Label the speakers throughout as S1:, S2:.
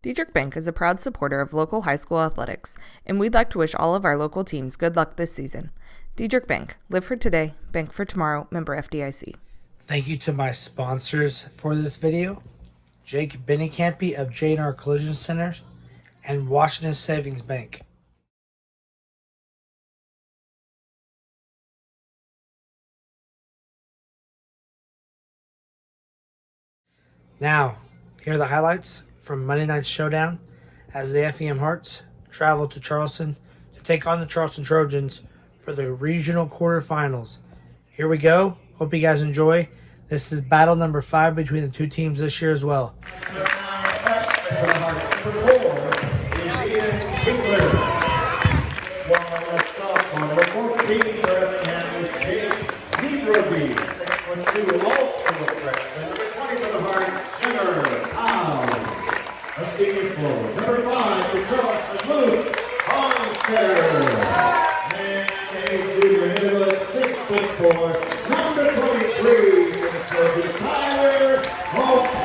S1: Diedrich Bank is a proud supporter of local high school athletics, and we'd like to wish all of our local teams good luck this season. Diedrich Bank, live for today, bank for tomorrow, member FDIC.
S2: Thank you to my sponsors for this video, Jake Bennycampy of J&R Collision Center and Washington Savings Bank. Now, here are the highlights from Monday Night Showdown as the Effingham Hearts travel to Charleston to take on the Charleston Trojans for the regional quarterfinals. Here we go. Hope you guys enjoy. This is battle number 5 between the two teams this year as well.
S3: Senior forward. Number 5, the Charleston Luke Onstetter. And a junior middle at 6'4". Number 23, the Trojans, Tyler Hope.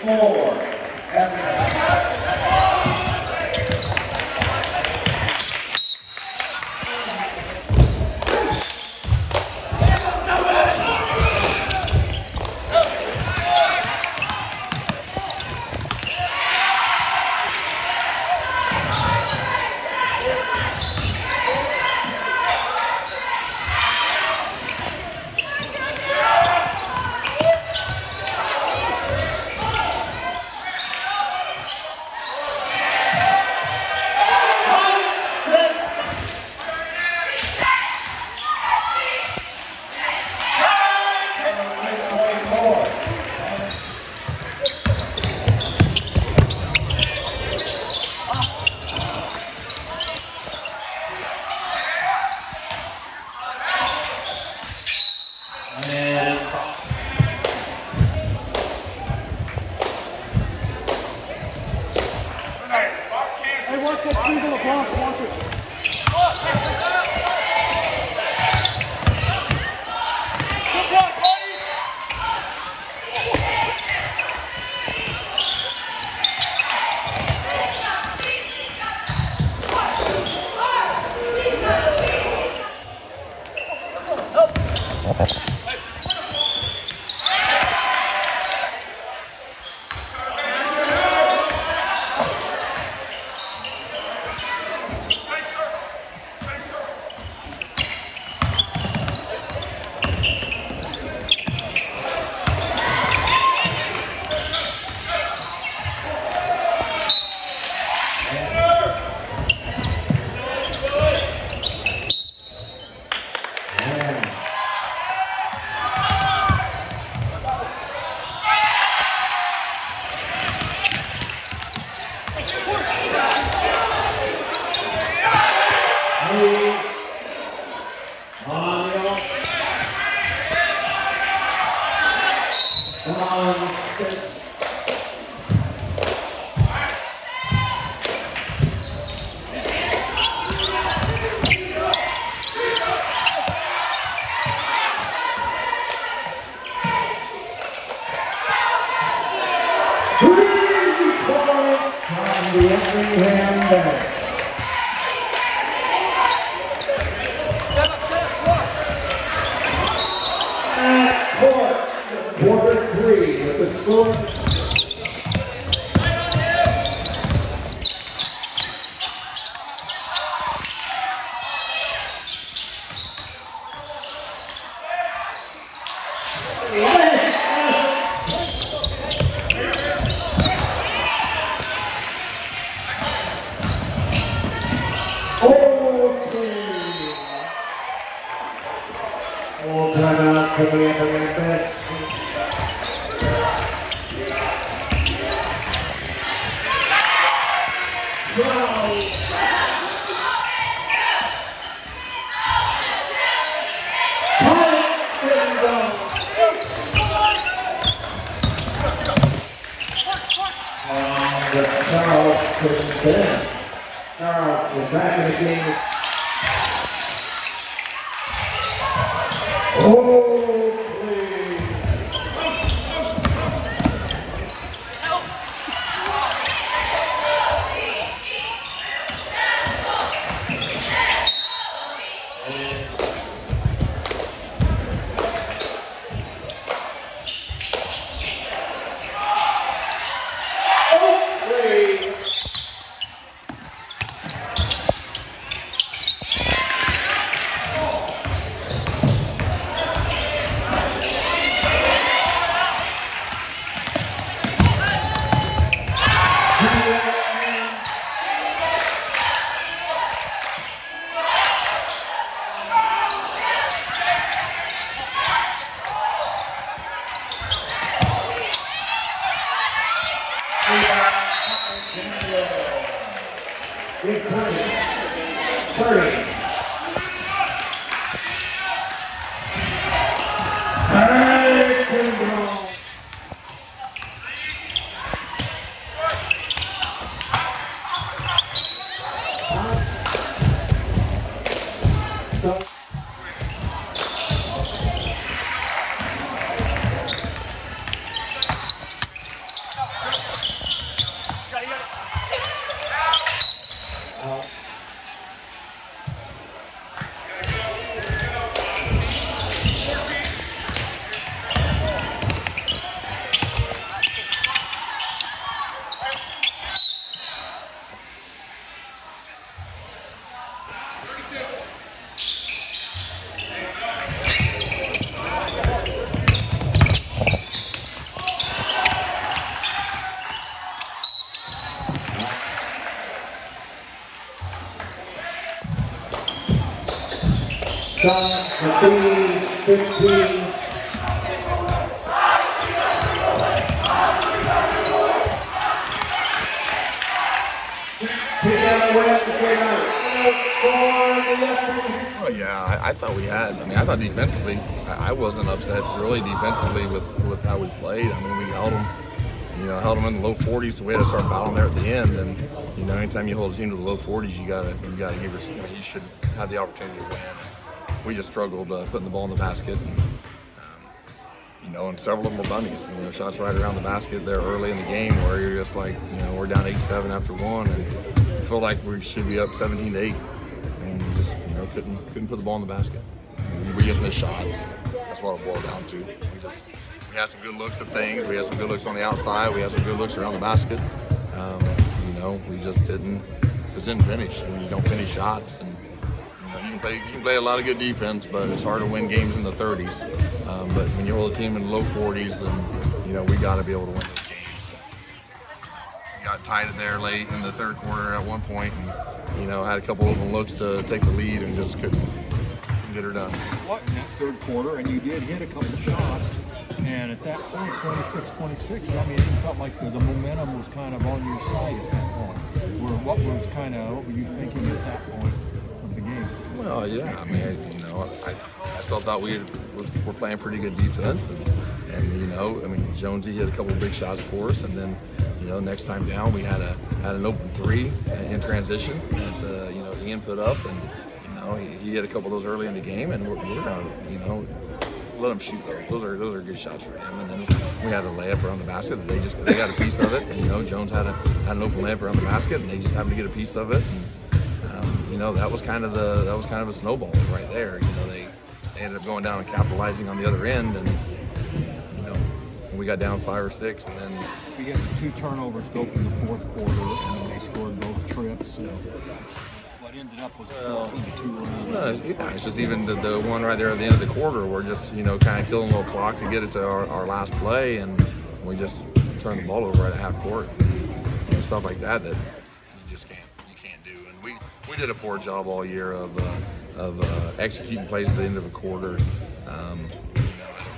S3: 24. Effingham. The Effingham bench. At court, quarter 3 with the score. All time out for the Effingham bench. The Charleston bench. Charleston back in the game. Oh, please. Shot McBean, 15.
S4: Oh yeah, I thought we had. I mean, I thought defensively, I wasn't upset really defensively with how we played. I mean, we held them, held them in the low 40s, so we had to start fouling there at the end. And anytime you hold a team to the low 40s, you gotta give your. You should have the opportunity to win. And we just struggled putting the ball in the basket. And several of them were bunnies. Shots right around the basket there early in the game where you're just like, we're down 8-7 after one, and you feel like we should be up 17-8, and we just, couldn't put the ball in the basket. We just missed shots. That's what it boiled down to. We had some good looks at things. We had some good looks on the outside. We had some good looks around the basket. We just didn't finish. I mean, you don't finish shots, and you can play a lot of good defense, but it's hard to win games in the 30s. But when you hold a team in the low 40s, then we got to be able to win those games. We got tied in there late in the third quarter at one point, and had a couple open looks to take the lead and just couldn't get her done.
S5: What in that third quarter, and you did hit a couple shots, and at that point, 26-26. I mean, it felt like the momentum was kind of on your side at that point. What were you thinking at that point of the game?
S4: Well, yeah, I mean, I still thought we were playing pretty good defense, and Jonesy hit a couple of big shots for us, and then next time down we had an open three in transition that Ian put up, and he hit a couple of those early in the game, and we're gonna let him shoot those. Those are good shots for him, and then we had a layup around the basket that they got a piece of it, and Jones had an open layup around the basket, and they just happened to get a piece of it. And, that was kind of a snowball right there. They ended up going down and capitalizing on the other end, and we got down 5 or 6, and then
S5: we had the 2 turnovers to open the fourth quarter, and then they scored both trips. So what ended up was 14-2.
S4: Yeah, it's just even the one right there at the end of the quarter. We're just kind of killing a little clock to get it to our last play, and we just turned the ball over right at half court. Stuff like that you just can't do. And we did a poor job all year of executing plays at the end of a quarter. I don't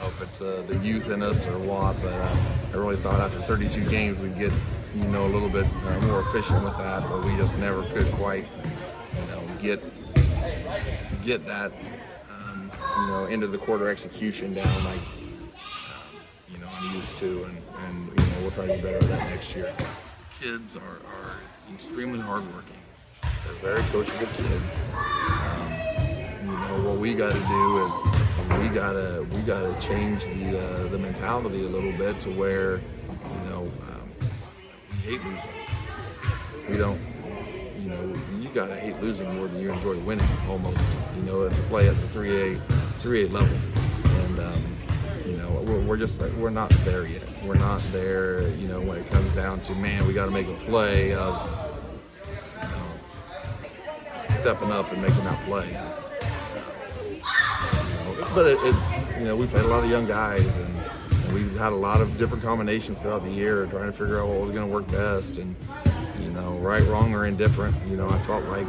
S4: know if it's the youth in us or what, but I really thought after 32 games we'd get a little bit more efficient with that, but we just never could quite get that end of the quarter execution down like I'm used to, and we'll try to do better at that next year. Kids are extremely hardworking. They're very coachable kids. What we got to do is we gotta change the mentality a little bit to where we hate losing. We don't. You gotta hate losing more than you enjoy winning. Almost. To play at the 3A level, and we're not there yet. We're not there. When it comes down to we got to make a play of stepping up and making that play. But it's we played a lot of young guys, and we've had a lot of different combinations throughout the year, trying to figure out what was going to work best, and right, wrong, or indifferent. I felt like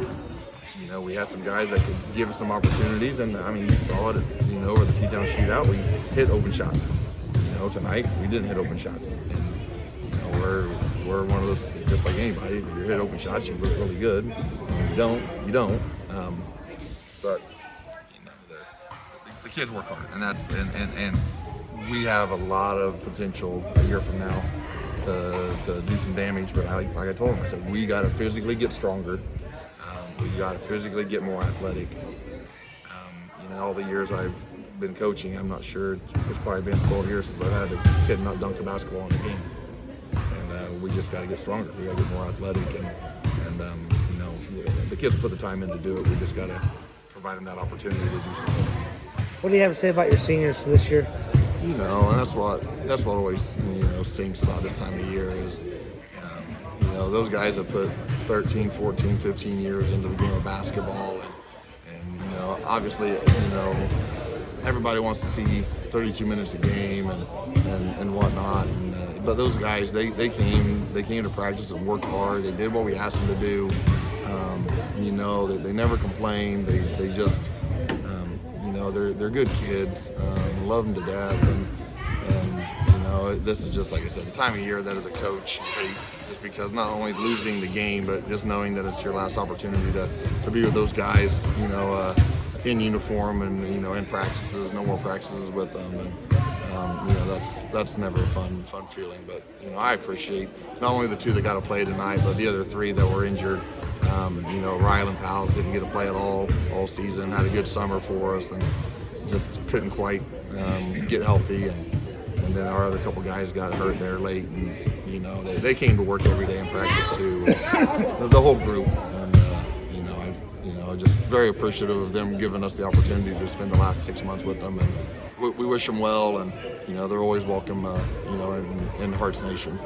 S4: we had some guys that could give us some opportunities, and you saw it over the T-Town shootout. We hit open shots. Tonight we didn't hit open shots, and we're one of those, just like anybody. If you hit open shots, you look really good. If you don't. But the kids work hard, and and we have a lot of potential a year from now to do some damage. But like I told them, I said we got to physically get stronger. We got to physically get more athletic. All the years I've been coaching, I'm not sure, it's probably been 12 years since I've had a kid not dunk the basketball in the game. And we just got to get stronger. We got to get more athletic, and the kids put the time in to do it. We just got to provide them that opportunity to do something.
S2: What do you have to say about your seniors this year?
S4: And that's what always stinks about this time of year is those guys have put 13, 14, 15 years into the game of basketball, and obviously everybody wants to see 32 minutes a game and whatnot, but those guys they came to practice and worked hard. They did what we asked them to do. They never complained. They just know, they're good kids, love them to death, and you know, this is just, like I said, the time of year that as a coach, you hate, just because not only losing the game, but just knowing that it's your last opportunity to be with those guys, you know, in uniform and, you know, in practices, no more practices with them. And, you know, that's never a fun feeling. But, you know, I appreciate not only the two that got to play tonight, but the other three that were injured. You know, Rylan Powell didn't get to play at all season, had a good summer for us, and just couldn't quite get healthy. And then our other couple guys got hurt there late, and, you know, they came to work every day in practice too, the whole group. And, you know, just very appreciative of them giving us the opportunity to spend the last 6 months with them. And we wish them well, and, you know, they're always welcome, you know, in Hearts Nation.